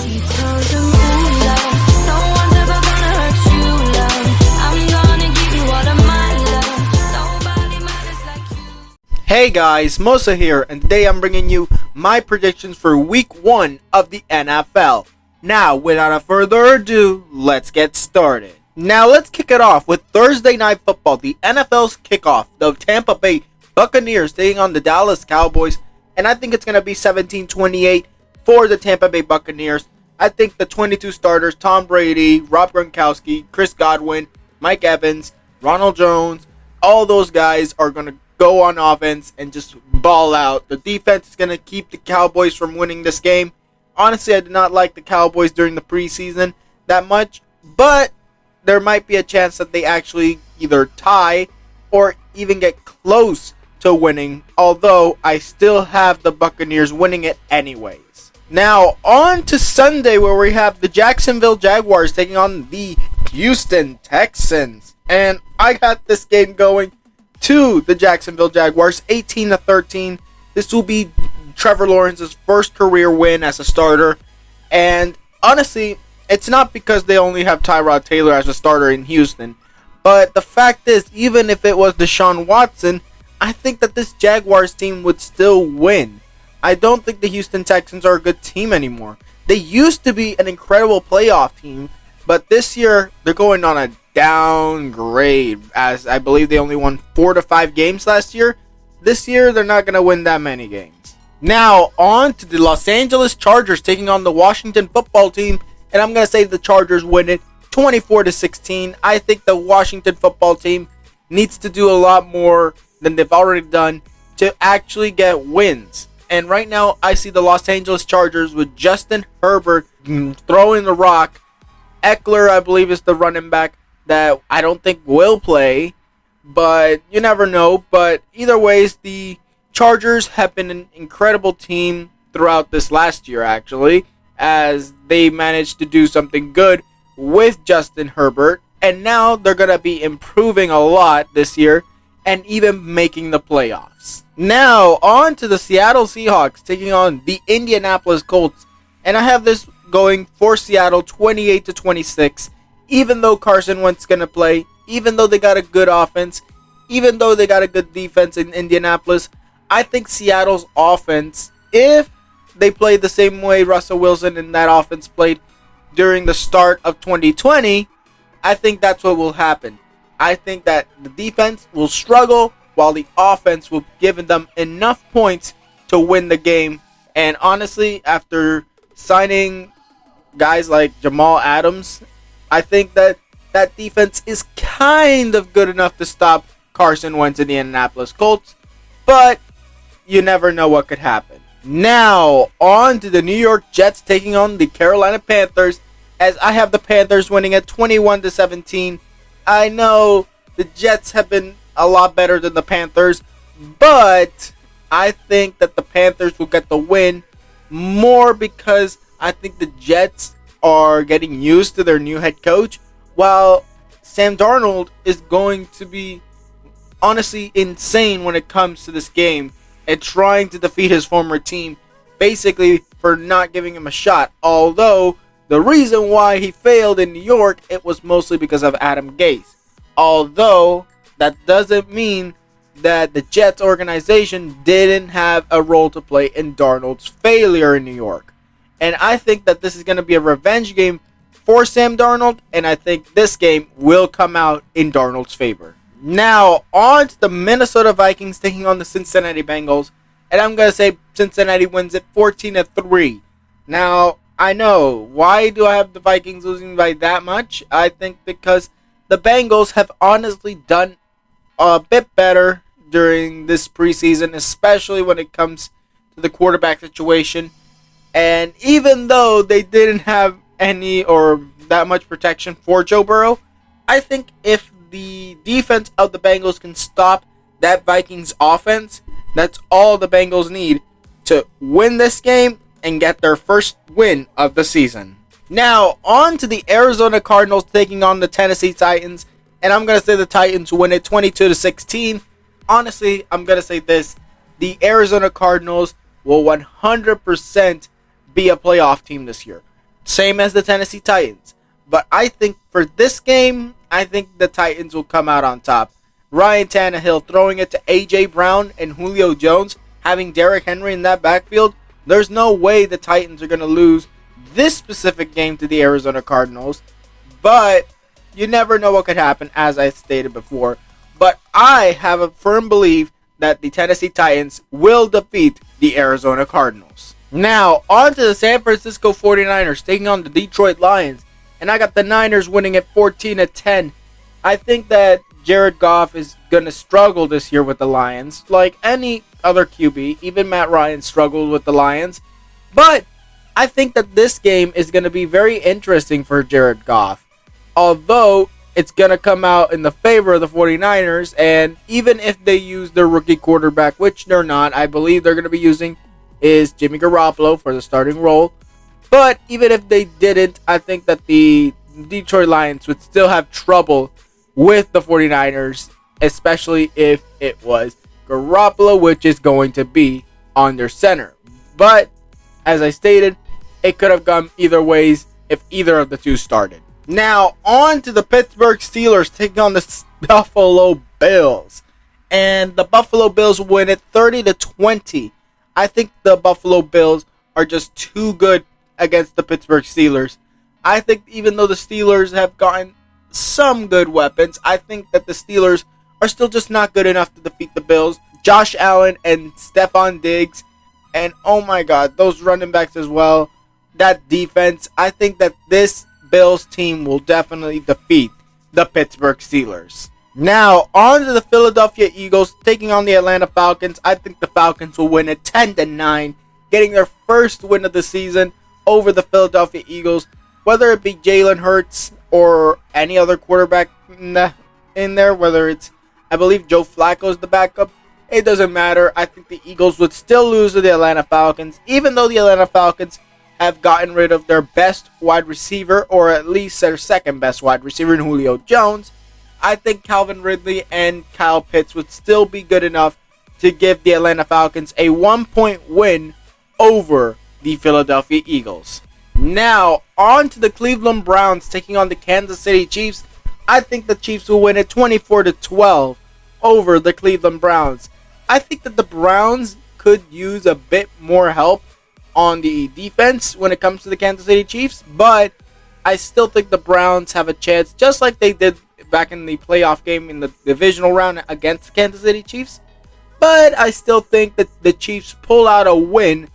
She tells him, ooh, love, no one's ever gonna hurt you, love. I'm gonna give you all of my love. Nobody matters like you. Hey guys, Mosa here, and today I'm bringing you my predictions for Week 1 of the NFL. Now, without further ado, let's get started. Now, let's kick it off with Thursday Night Football, the NFL's kickoff. The Tampa Bay Buccaneers taking on the Dallas Cowboys, and I think it's going to be 17-28 for the Tampa Bay Buccaneers. I think the 22 starters, Tom Brady, Rob Gronkowski, Chris Godwin, Mike Evans, Ronald Jones, all those guys are going to go on offense and just ball out. The defense is going to keep the Cowboys from winning this game. Honestly, I did not like the Cowboys during the preseason that much, but there might be a chance that they actually either tie or even get close to winning, although I still have the Buccaneers winning it anyways. Now, on to Sunday, where we have the Jacksonville Jaguars taking on the Houston Texans. And I got this game going to the Jacksonville Jaguars, 18-13. This will be Trevor Lawrence's first career win as a starter. And honestly, it's not because they only have Tyrod Taylor as a starter in Houston. But the fact is, even if it was Deshaun Watson, I think that this Jaguars team would still win. I don't think the Houston Texans are a good team anymore. They used to be an incredible playoff team, but this year they're going on a downgrade, as I believe they only won 4 to 5 games last year. This year they're not going to win that many games. Now on to the Los Angeles Chargers taking on the Washington Football Team, and I'm going to say the Chargers win it 24-16. I think the Washington Football Team needs to do a lot more than they've already done to actually get wins. And right now, I see the Los Angeles Chargers with Justin Herbert throwing the rock. Eckler, I believe, is the running back that I don't think will play, but you never know. But either ways, the Chargers have been an incredible team throughout this last year, actually, as they managed to do something good with Justin Herbert. And now they're going to be improving a lot this year and even making the playoffs. Now, on to the Seattle Seahawks taking on the Indianapolis Colts. And I have this going for Seattle 28-26. Even though Carson Wentz going to play, even though they got a good offense, even though they got a good defense in Indianapolis, I think Seattle's offense, if they play the same way Russell Wilson and that offense played during the start of 2020, I think that's what will happen. I think that the defense will struggle while the offense will give them enough points to win the game. And honestly, after signing guys like Jamal Adams, I think that that defense is kind of good enough to stop Carson Wentz and the Indianapolis Colts. But you never know what could happen. Now, on to the New York Jets taking on the Carolina Panthers, as I have the Panthers winning at 21-17. I know the Jets have been a lot better than the Panthers, but I think that the Panthers will get the win more because I think the Jets are getting used to their new head coach, while Sam Darnold is going to be honestly insane when it comes to this game and trying to defeat his former team, basically for not giving him a shot. Although the reason why he failed in New York, it was mostly because of Adam Gase. Although that doesn't mean that the Jets organization didn't have a role to play in Darnold's failure in New York. And I think that this is going to be a revenge game for Sam Darnold, and I think this game will come out in Darnold's favor. Now, on to the Minnesota Vikings taking on the Cincinnati Bengals, and I'm going to say Cincinnati wins it 14-3. Now, I know, why do I have the Vikings losing by that much? I think because the Bengals have honestly done a bit better during this preseason, especially when it comes to the quarterback situation. And even though they didn't have any or that much protection for Joe Burrow, I think if the defense of the Bengals can stop that Vikings offense, that's all the Bengals need to win this game and get their first win of the season. Now, on to the Arizona Cardinals taking on the Tennessee Titans, and I'm going to say the Titans win it 22-16. Honestly, I'm going to say this. The Arizona Cardinals will 100% be a playoff team this year. same as the Tennessee Titans. But I think for this game, I think the Titans will come out on top. Ryan Tannehill throwing it to A.J. Brown and Julio Jones, having Derrick Henry in that backfield, there's no way the Titans are going to lose this specific game to the Arizona Cardinals. But you never know what could happen, as I stated before. But I have a firm belief that the Tennessee Titans will defeat the Arizona Cardinals. Now, on to the San Francisco 49ers taking on the Detroit Lions. And I got the Niners winning at 14-10. I think that Jared Goff is going to struggle this year with the Lions. Like any other QB, even Matt Ryan struggled with the Lions. But I think that this game is going to be very interesting for Jared Goff. Although it's going to come out in the favor of the 49ers. And even if they use their rookie quarterback, which they're not, I believe they're going to be using is Jimmy Garoppolo for the starting role. But even if they didn't, I think that the Detroit Lions would still have trouble with the 49ers, especially if it was Garoppolo, which is going to be on their center. But, as I stated, it could have gone either ways if either of the two started. Now, on to the Pittsburgh Steelers taking on the Buffalo Bills. And the Buffalo Bills win it 30-20. I think the Buffalo Bills are just too good against the Pittsburgh Steelers. I think even though the Steelers have gotten some good weapons, I think that the Steelers are still just not good enough to defeat the Bills. Josh Allen and Stephon Diggs, and oh my god, those running backs as well. That defense, I think that this Bills team will definitely defeat the Pittsburgh Steelers. Now, on to the Philadelphia Eagles taking on the Atlanta Falcons. I think the Falcons will win at 10-9, getting their first win of the season over the Philadelphia Eagles. Whether it be Jalen Hurts or any other quarterback in there, whether it's, I believe Joe Flacco is the backup, it doesn't matter. I think the Eagles would still lose to the Atlanta Falcons, even though the Atlanta Falcons have gotten rid of their best wide receiver, or at least their second best wide receiver in Julio Jones. I think Calvin Ridley and Kyle Pitts would still be good enough to give the Atlanta Falcons a 1-point win over the Philadelphia Eagles. Now, on to the Cleveland Browns taking on the Kansas City Chiefs. I think the Chiefs will win at 24-12 over the Cleveland Browns. I think that the Browns could use a bit more help on the defense when it comes to the Kansas City Chiefs, but I still think the Browns have a chance, just like they did back in the playoff game in the divisional round against the Kansas City Chiefs. But I still think that the Chiefs pull out a win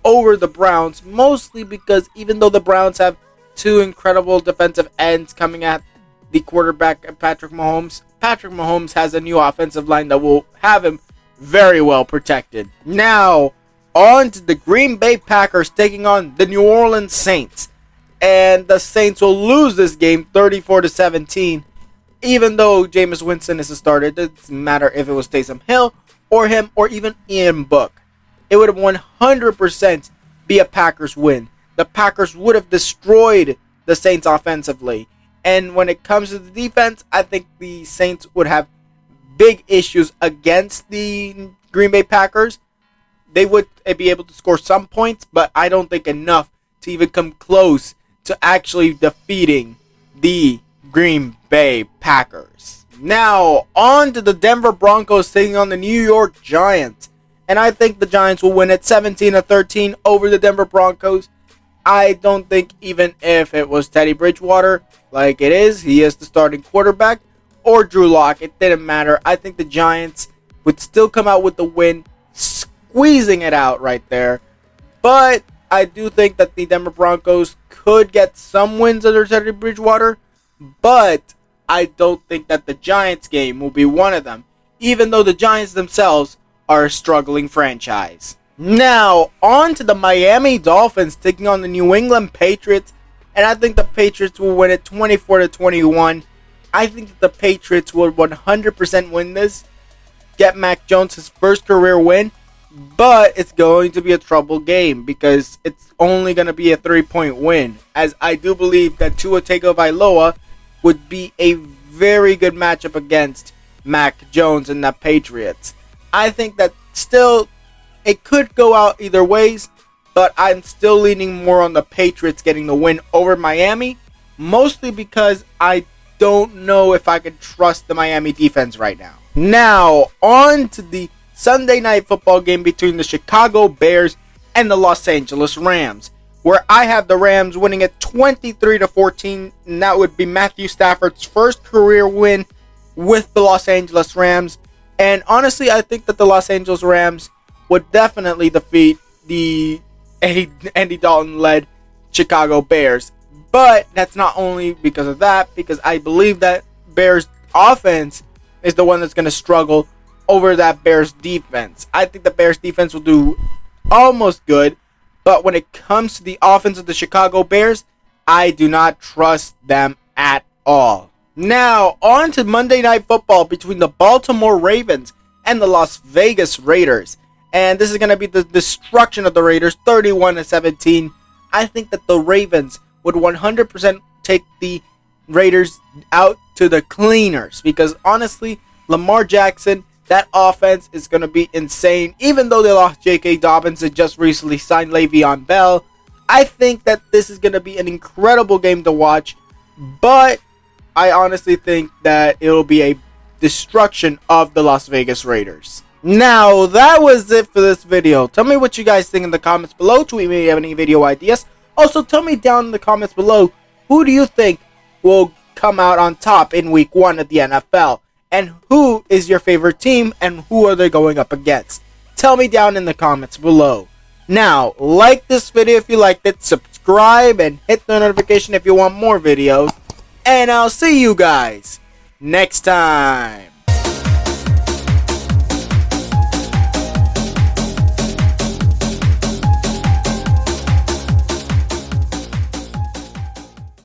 over the Browns, mostly because even though the Browns have two incredible defensive ends coming at the quarterback, Patrick Mahomes has a new offensive line that will have him very well protected. Now, on to the Green Bay Packers taking on the New Orleans Saints. And the Saints will lose this game 34-17. Even though Jameis Winston is a starter, it doesn't matter if it was Taysom Hill or him or even Ian Book. It would have 100% be a Packers win. The Packers would have destroyed the Saints offensively. And when it comes to the defense, I think the Saints would have big issues against the Green Bay Packers. They would be able to score some points, but I don't think enough to even come close to actually defeating the Green Bay Packers. Now, on to the Denver Broncos taking on the New York Giants. And I think the Giants will win at 17-13 over the Denver Broncos. I don't think even if it was Teddy Bridgewater, like it is, he is the starting quarterback, or Drew Lock, it didn't matter. I think the Giants would still come out with the win, squeezing it out right there. But I do think that the Denver Broncos could get some wins under Teddy Bridgewater, but I don't think that the Giants game will be one of them, even though the Giants themselves are a struggling franchise. Now, on to the Miami Dolphins taking on the New England Patriots, and I think the Patriots will win it 24-21. I think that the Patriots will 100% win this, get Mac Jones his first career win, but it's going to be a trouble game because it's only going to be a 3-point win, as I do believe that Tua Tagovailoa would be a very good matchup against Mac Jones and the Patriots. I think that still it could go out either ways, but I'm still leaning more on the Patriots getting the win over Miami, mostly because I don't know if I can trust the Miami defense right now. Now, on to the Sunday night football game between the Chicago Bears and the Los Angeles Rams, where I have the Rams winning at 23-14, and that would be Matthew Stafford's first career win with the Los Angeles Rams. And honestly, I think that the Los Angeles Rams would definitely defeat the Andy Dalton-led Chicago Bears. But that's not only because of that, because I believe that Bears offense is the one that's going to struggle over that Bears defense. I think the Bears defense will do almost good, but when it comes to the offense of the Chicago Bears, I do not trust them at all. Now, on to Monday Night Football between the Baltimore Ravens and the Las Vegas Raiders. And this is going to be the destruction of the Raiders, 31-17. I think that the Ravens would 100% take the Raiders out to the cleaners, because honestly, Lamar Jackson, that offense is going to be insane. Even though they lost J.K. Dobbins and just recently signed Le'Veon Bell, I think that this is going to be an incredible game to watch. But I honestly think that it will be a destruction of the Las Vegas Raiders. Now, that was it for this video. Tell me what you guys think in the comments below. Tweet me if you have any video ideas. Also, tell me down in the comments below, who do you think will come out on top in week 1 of the NFL? And who is your favorite team, and who are they going up against? Tell me down in the comments below. Now, like this video if you liked it, subscribe, and hit the notification if you want more videos. And I'll see you guys next time.